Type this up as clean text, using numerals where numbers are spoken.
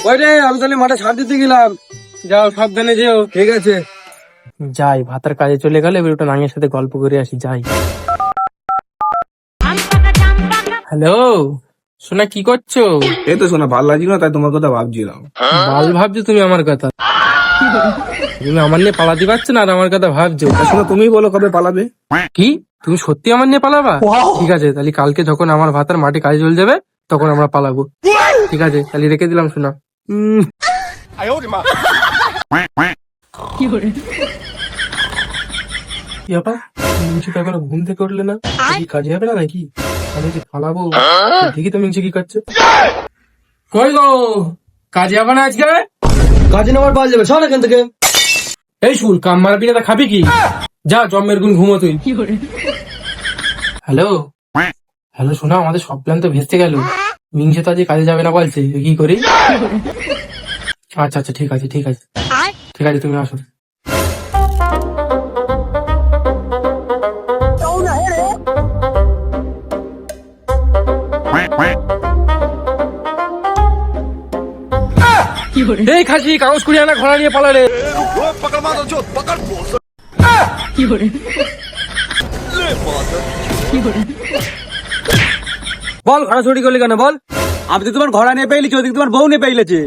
ওই রে, আমি তাহলে মাঠে সার দিতে গেলাম। যাও, সাবধানে যেও। ঠিক আছে। যাই, ভাতার কাজে চলে গেলে এবার ওটা নাঙের সাথে গল্প করে আসি, যাই। হ্যালো সোনা, কি করছো? এই তো শোনা, ভালো লাগছিল না, তাই তোমার কথা ভাবছিলাম। বাল ভাবছো তুমি আমার কথা? তুমি আমার নিয়ে পালাতে পারছো না আর আমার কথা ভাবছো? শোনো, তুমি বলো কবে পালাবে। কি তুমি সত্যি আমার নিয়ে পালাবা? ঠিক আছে, তাহলে কালকে যখন আমার ভাতার মাঠে কাজে চলে যাবে তখন আমরা পালাবো। ঠিক আছে, তাহলে রেখে দিলাম শোনা। কি ব্যাপার, মিংচু এখনো ঘুম থেকে উঠলে না? কি কাজে হবে না নাকি? আমি যে পালাবো, দেখি তো মিংচু কি করছে। কই গো, কাজে হবে না আজকে? কাজে নামার পাওয়া যাবে, সর এখান থেকে। এই শুন, কাম মারবি না, তা খাবি কি? যা, জম্মের গুণ ঘুমো তুই। হ্যালো হ্যালো শোনা, আমাদের সব প্ল্যান তো ভেস্তে গেল। মিংসে তো আজকে কাজে যাবে না বলছে, কি করি? আচ্ছা আচ্ছা, ঠিক আছে ঠিক আছে ঠিক আছে, তুমি আসো। এই খাসি, কাগজ কুড়ি আনা ঘোড়া নিয়ে পালারে। বল, ঘোড়া চুরি করলি কেন বল? আমি তো তোমার ঘোড়া নিয়ে পেয়েছি, ওদিকে তোমার বউ নিয়ে পেয়েছে।